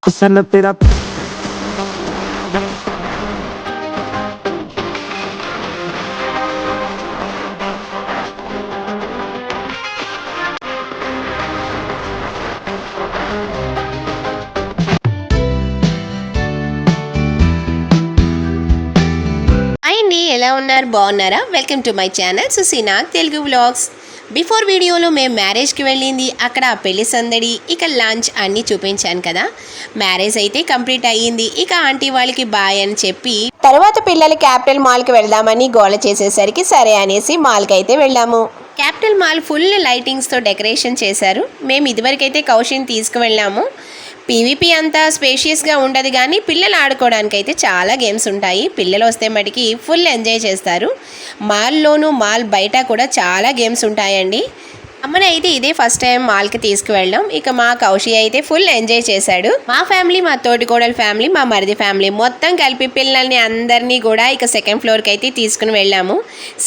हुस्न तेरा అండి, ఎలా ఉన్నారు? బాగున్నారా? Welcome to my channel Suseena Telugu vlogs. Before వీడియోలో మేము మ్యారేజ్కి వెళ్ళింది, అక్కడ పెళ్లి సందడి, ఇక లంచ్ అన్నీ చూపించాను కదా. మ్యారేజ్ అయితే కంప్లీట్ అయ్యింది. ఇక ఆంటీ వాళ్ళకి బాయ్ అని చెప్పి తర్వాత పిల్లలు క్యాపిటల్ మాల్కి వెళ్దామని గోల చేసేసరికి సరే అనేసి మాల్కి అయితే వెళ్ళాము. క్యాపిటల్ మాల్ ఫుల్ లైటింగ్స్తో డెకరేషన్ చేశారు. మేము ఇదివరకైతే కౌశిని తీసుకువెళ్ళాము. పీవీపీ అంతా స్పేషియస్గా ఉండదు, కానీ పిల్లలు ఆడుకోవడానికి అయితే చాలా గేమ్స్ ఉంటాయి. పిల్లలు వస్తే మటుకి ఫుల్ ఎంజాయ్ చేస్తారు. మాల్లోనూ మాల్ బయట కూడా చాలా గేమ్స్ ఉంటాయండి. అమ్మని అయితే ఇదే ఫస్ట్ టైం మాల్కి తీసుకువెళ్ళాం. ఇక మా కౌశి అయితే ఫుల్ ఎంజాయ్ చేశాడు. మా ఫ్యామిలీ, మా తోటికోడల ఫ్యామిలీ, మా మరిది ఫ్యామిలీ మొత్తం కలిపి పిల్లల్ని అందరినీ కూడా ఇక సెకండ్ ఫ్లోర్కి అయితే తీసుకుని వెళ్ళాము.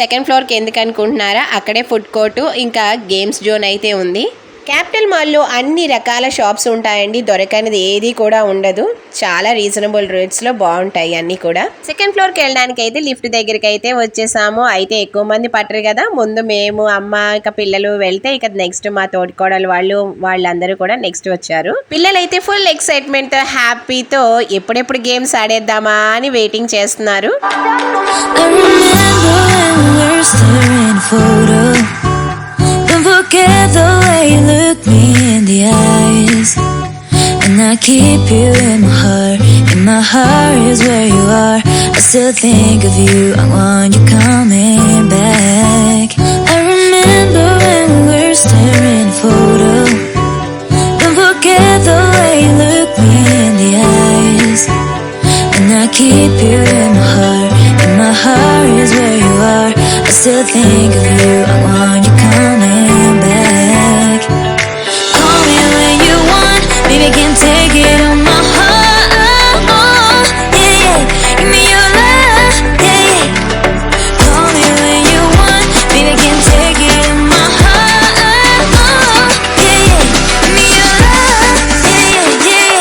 సెకండ్ ఫ్లోర్కి ఎందుకు అనుకుంటున్నారా? అక్కడే ఫుడ్ కోర్టు ఇంకా గేమ్స్ జోన్ అయితే ఉంది. క్యాపిటల్ మాల్లో అన్ని రకాల షాప్స్ ఉంటాయండి. దొరకనిది ఏది కూడా ఉండదు. చాలా రీజనబుల్ రేట్స్లో బాగుంటాయి అన్నీ కూడా. సెకండ్ ఫ్లోర్కి వెళ్ళడానికి అయితే లిఫ్ట్ దగ్గరికి అయితే వచ్చేసాము. అయితే ఎక్కువ మంది పట్టరు కదా. ముందు మేము, అమ్మ, ఇక పిల్లలు వెళ్తే ఇక నెక్స్ట్ మా తోటికోడలు వాళ్ళందరూ కూడా నెక్స్ట్ వచ్చారు. పిల్లలు అయితే ఫుల్ ఎక్సైట్మెంట్, హ్యాపీతో ఎప్పుడెప్పుడు గేమ్స్ ఆడేద్దామా అని వెయిటింగ్ చేస్తున్నారు. Forget the way you look me in the eyes, and I keep you in my heart is where you are. I still think of you, I want you coming back. I remember when we were staring at a photo. Don't forget the way you look me in the eyes, and I keep you in my heart is where you are. I still think of you, I want you coming back. Call me when you want, baby, I can't take it on my heart. Yeah, yeah, give me your love, yeah, yeah. Call me when you want, baby, I can't take it on my heart. Yeah, yeah, give me your love, yeah, yeah, yeah.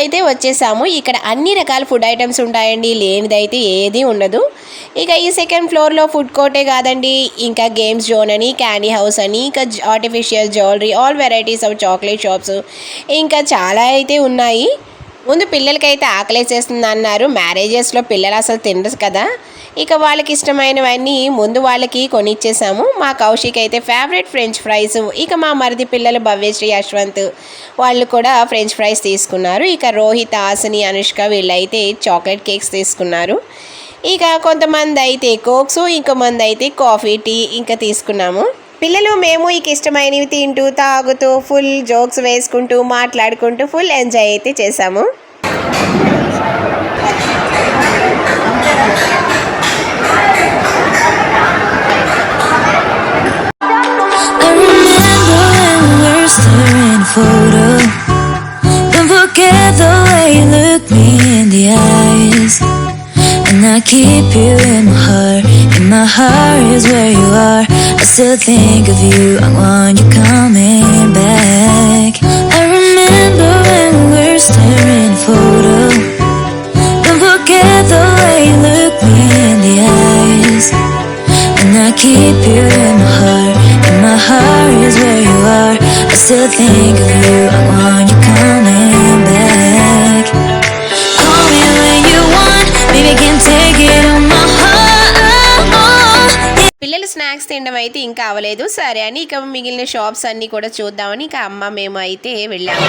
అయితే వచ్చేసాము. ఇక్కడ అన్ని రకాల food items ఉంటాయండి. లేనిదైతే ఏది ఉండదు. ఇక ఈ సెకండ్ ఫ్లోర్లో ఫుడ్ కోర్టే కాదండి, ఇంకా గేమ్స్ జోన్ అని, క్యాండీ హౌస్ అని, ఇంకా artificial jewellery, all varieties of chocolate shops, ఇంకా చాలా అయితే ఉన్నాయి. ముందు పిల్లలకైతే ఆకలేసేస్తుంది అన్నారు. మ్యారేజెస్లో పిల్లలు అసలు తినరు కదా. ఇక వాళ్ళకి ఇష్టమైనవన్నీ ముందు వాళ్ళకి కొనిచ్చేసాము. మా కౌశిక్ అయితే ఫేవరెట్ ఫ్రెంచ్ ఫ్రైస్, ఇక మా మరిది పిల్లలు భవ్యశ్రీ, యశ్వంత్ వాళ్ళు కూడా ఫ్రెంచ్ ఫ్రైస్ తీసుకున్నారు. ఇక రోహిత్, హాసిని, అనుష్క వీళ్ళైతే చాక్లెట్ కేక్స్ తీసుకున్నారు. ఇక కొంతమంది అయితే కోక్స్, ఇంకొంతమంది అయితే కాఫీ, టీ ఇంకా తీసుకున్నాము. పిల్లలు మేము ఇక ఇష్టమైనవి తింటూ, తాగుతూ, ఫుల్ జోక్స్ వేసుకుంటూ, మాట్లాడుకుంటూ ఫుల్ ఎంజాయ్ అయితే చేసాము. Photo. Don't forget the way you look me in the eyes, and I keep you in my heart is where you are. I still think of you, I want you coming back. I remember when we were staring at a photo. Don't forget the way you look me in the eyes, and I keep you in my heart is where you are. I still think of you, I want you coming back. Call me when you want, baby, I can't take it on my heart. పిల్లలు snacks తినడం అయితే ఇంకా అవ్వలేదు. సరే అని ఇక మిగిలిన shops అన్నీ కూడా చూద్దామని ఇక అమ్మ మేము అయితే వెళ్ళాము.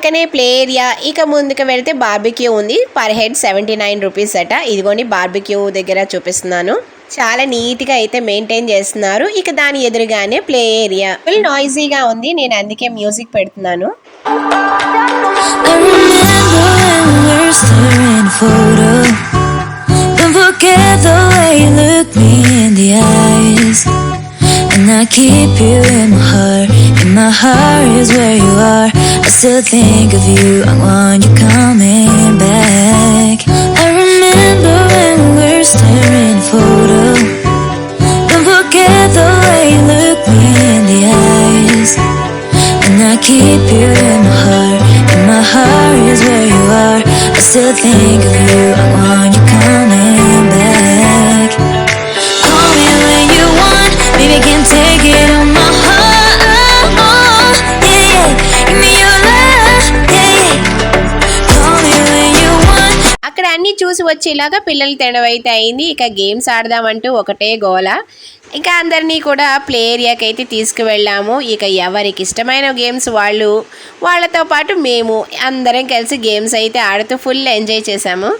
పక్కనే ప్లే ఏరియా. ఇక ముందుకు వెళ్తే బార్బిక్యూ ఉంది. పర్ హెడ్ 79 రూపీస్ అట. ఇదిగోండి బార్బిక్యూ దగ్గర చూపిస్తున్నాను. చాలా నీట్గా అయితే మెయింటైన్ చేస్తున్నారు. ఇక దాని ఎదురుగానే ప్లే ఏరియా. ఫుల్ నాయిజీగా ఉంది, నేను అందుకే మ్యూజిక్ పెడుతున్నాను. I remember when we were staring a photo. Don't forget the way you look me in the eyes. And I keep you in my heart is where you are. I still think of you, I want you coming back. I remember when we were staring a photo. Don't forget the way you look me in the eyes. And I keep you in my heart is where you are. I still think of you, I want you coming back. Call me when you want, baby, I can't take it on my heart. Yeah, yeah, give me your love, yeah, yeah. Call me when you want. అక్కడ అన్ని చూసి వచ్చేలాగా పిల్లలు తెడవైతే అయింది. ఇక games ఆడదామంటూ ఒకటే గోల. ఇంకా అందరినీ కూడా ప్లే ఏరియాకి అయితే తీసుకువెళ్ళాము. ఇక ఎవరికి ఇష్టమైన గేమ్స్ వాళ్ళతో పాటు మేము అందరం కలిసి గేమ్స్ అయితే ఆడుతూ ఫుల్ ఎంజాయ్ చేసాము.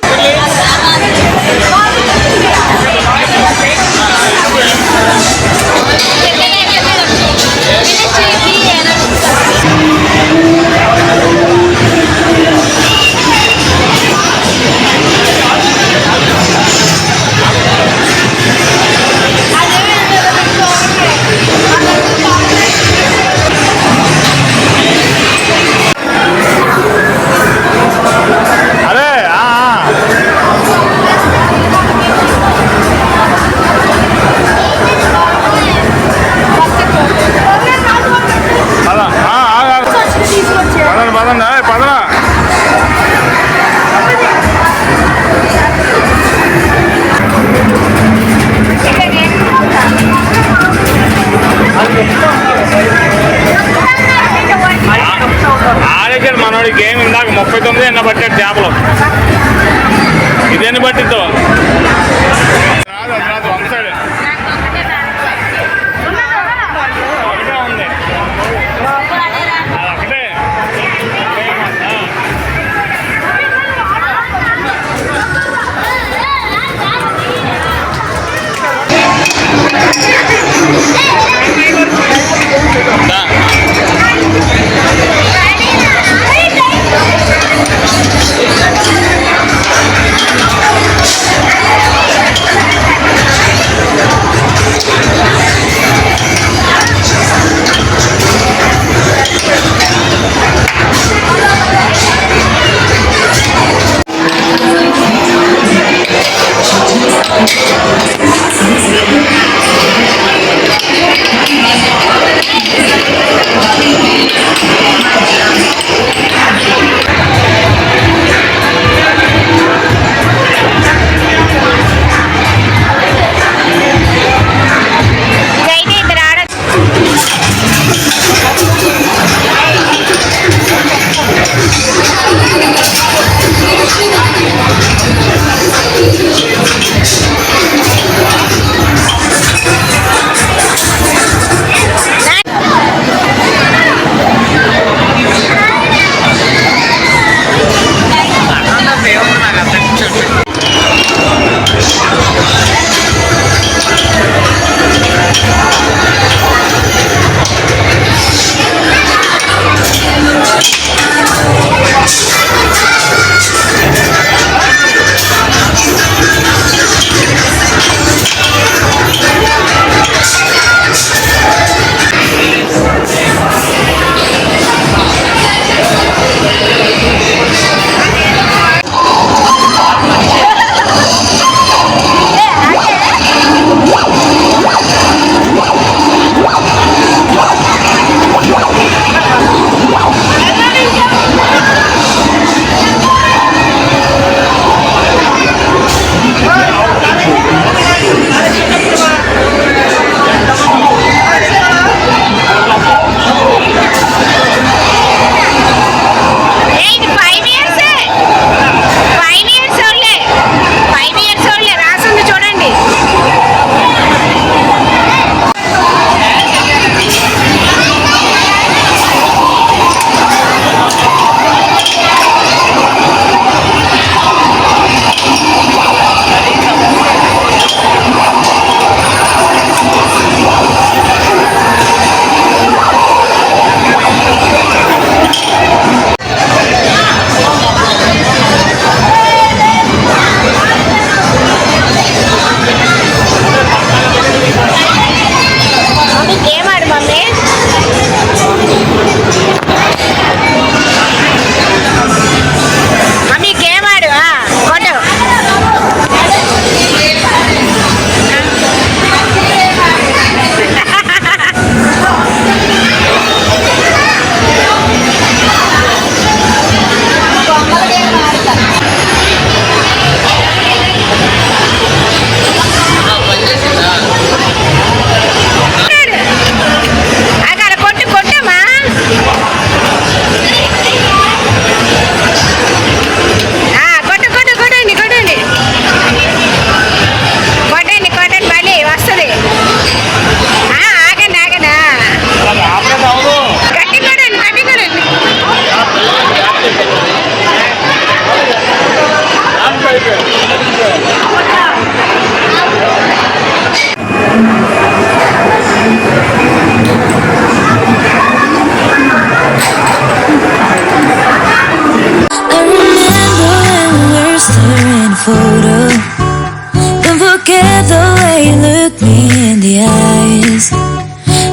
the eyes,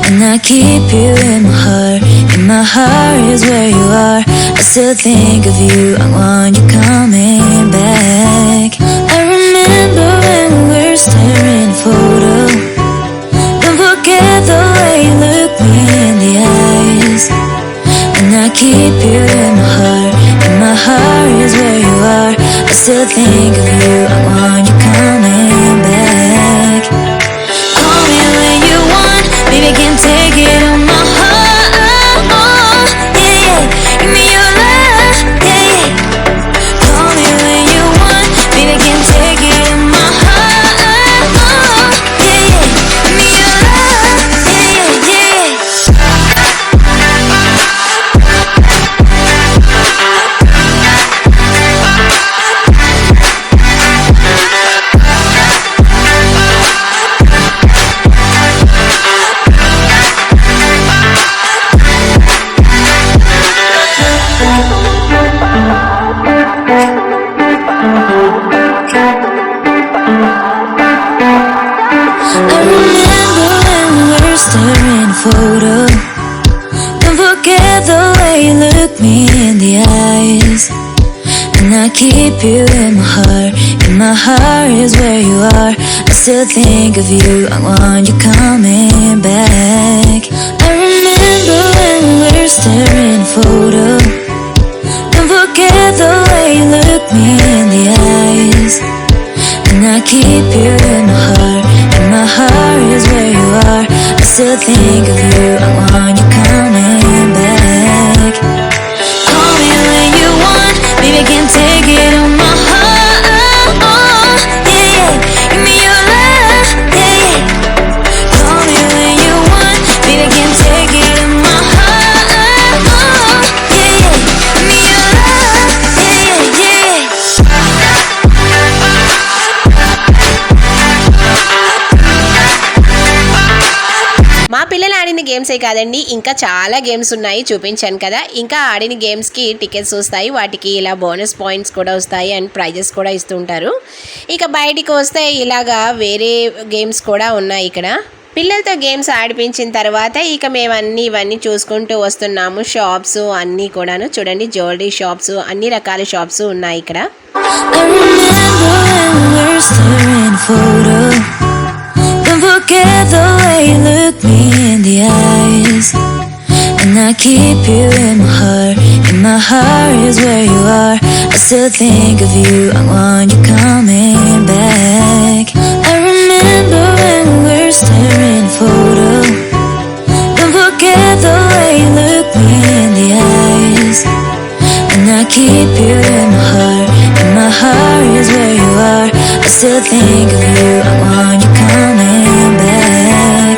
and I keep you in my heart. In my heart is where you are. I still think of you. I want you coming back. I remember when we were staring at a photo. Don't forget the way you look me in the eyes, and I keep you in my heart. In my heart is where you are. I still think of you. I want you coming back. Call me when you want, baby, can't take it on my heart. Yeah, yeah, give me your love, yeah, yeah. Call me when you want, baby, can't take it on my heart. Yeah, yeah, give me your love, yeah, yeah, yeah. I remember when we were staring at a photo. Don't forget the way you look me in the eyes, and I keep you in my heart. In my heart is where you are. I still think of you. I want you coming back. I remember when we were staring at a photo. Don't forget the way you look me in the eyes, and I keep you in my heart. In my heart is where you are. I still think of you. I want you coming back. Call me when you want, baby, can't take it on my heart. Yeah, yeah, give me your love, yeah, yeah. Call me when you want, baby, can't take it on my heart. Yeah, yeah, give me your love, yeah, yeah, yeah. మా పిల్లలు ఆడిన గేమ్సే కాదండి, ఇంకా చాలా games ఉన్నాయి, చూపించాను కదా. ఇంకా ఆడిన గేమ్స్కి టికెట్స్ వస్తాయి, వాటికి ఇలా బోనస్ పాయింట్స్ కూడా వస్తాయి అండ్ ప్రైజెస్ కూడా ఇస్తుంటారు. ఇక బయటికి వస్తే ఇలాగా వేరే గేమ్స్ కూడా ఉన్నాయి ఇక్కడ. పిల్లలతో గేమ్స్ ఆడిపించిన తర్వాత ఇక మేము ఇవన్నీ చూసుకుంటూ వస్తున్నాము. షాప్స్ అన్నీ కూడాను చూడండి, జ్యువెలరీ షాప్స్, అన్ని రకాల షాప్స్ ఉన్నాయి ఇక్కడ. I remember when we were staring at a photo. Don't forget the way you look me in the eyes, and I keep you in my heart. In my heart is where you are. I still think of you. I want you coming back. I remember when we were staring at a photo. Don't forget the way you look me in the eyes, and I keep you in my heart. In my heart is where you are. I still think of you. I want you coming back.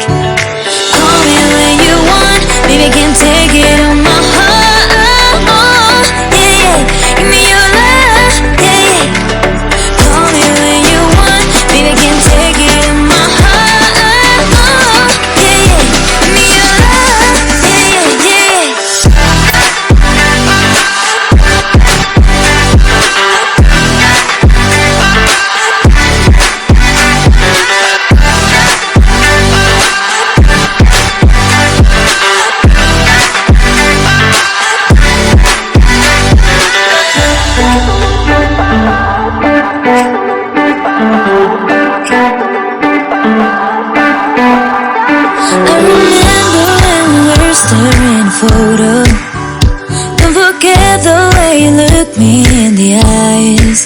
Call me when you want, baby, can't take it on my heart. Yeah, yeah, give me your love, yeah, yeah. Call me when you want, baby, can't take it on my heart. Yeah, yeah, give me your love, yeah, yeah, yeah. I remember when we were staring at a photo. Don't forget the way you look me in the eyes,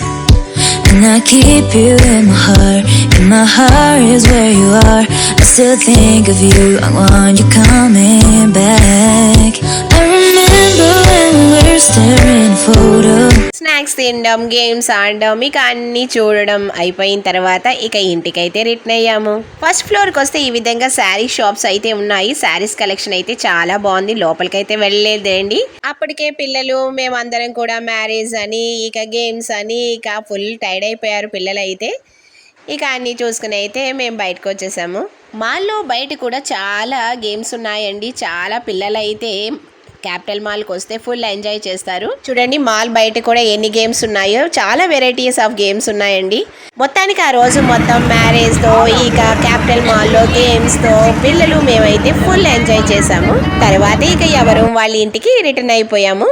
and I keep you in my heart. In my heart is where you are. I still think of you. I want you coming back. I remember when we were staring at a photo. Snacks తినడం, games ఆడడం, ఇక అన్నీ చూడడం అయిపోయిన తర్వాత ఇక ఇంటికైతే return అయ్యాము. ఫస్ట్ ఫ్లోర్కి వస్తే ఈ విధంగా శారీ షాప్స్ అయితే ఉన్నాయి. శారీస్ కలెక్షన్ అయితే చాలా బాగుంది. లోపలికైతే వెళ్ళలేదండి, అప్పటికే పిల్లలు మేమందరం కూడా మ్యారేజ్ అని ఇక గేమ్స్ అని ఇక ఫుల్ టైర్డ్ అయిపోయారు పిల్లలు అయితే. ఇక అన్నీ చూసుకుని అయితే మేము బయటకు వచ్చేసాము. మాల్లో బయట కూడా చాలా గేమ్స్ ఉన్నాయండి. చాలా పిల్లలు అయితే క్యాపిటల్ మాల్కి వస్తే ఫుల్ ఎంజాయ్ చేస్తారు. చూడండి మాల్ బయట కూడా ఎన్ని గేమ్స్ ఉన్నాయో, చాలా వెరైటీస్ ఆఫ్ గేమ్స్ ఉన్నాయండి. మొత్తానికి ఆ రోజు మొత్తం మ్యారేజ్తో ఇక క్యాపిటల్ మాల్లో గేమ్స్తో పిల్లలు మేమైతే ఫుల్ ఎంజాయ్ చేసాము. తర్వాత ఇక ఎవరు వాళ్ళ ఇంటికి రిటర్న్ అయిపోయాము.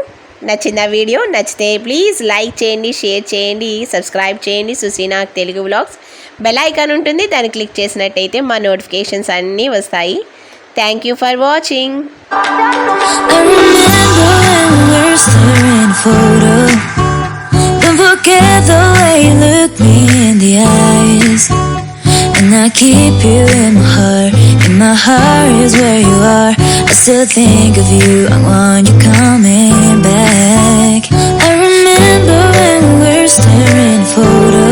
నచ్చిందా వీడియో? నచ్చితే ప్లీజ్ లైక్ చేయండి, షేర్ చేయండి, సబ్స్క్రైబ్ చేయండి. సుసీనాగ్ తెలుగు వ్లాగ్స్ బెల్ ఐకాన్ ఉంటుంది, దాన్ని క్లిక్ చేసినట్టయితే మా నోటిఫికేషన్స్ అన్నీ వస్తాయి. Thank you for watching. I remember when we were staring photo. Don't forget the way you look me in the eyes. And I keep you in my heart is where you are. I still think of you, I want you coming back. I remember when we were staring photo.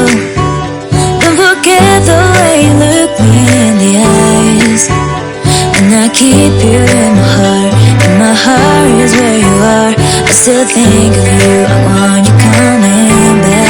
Don't forget the way you look me in the eyes. And I keep you in my heart is where you are. I still think of you, I want you coming back.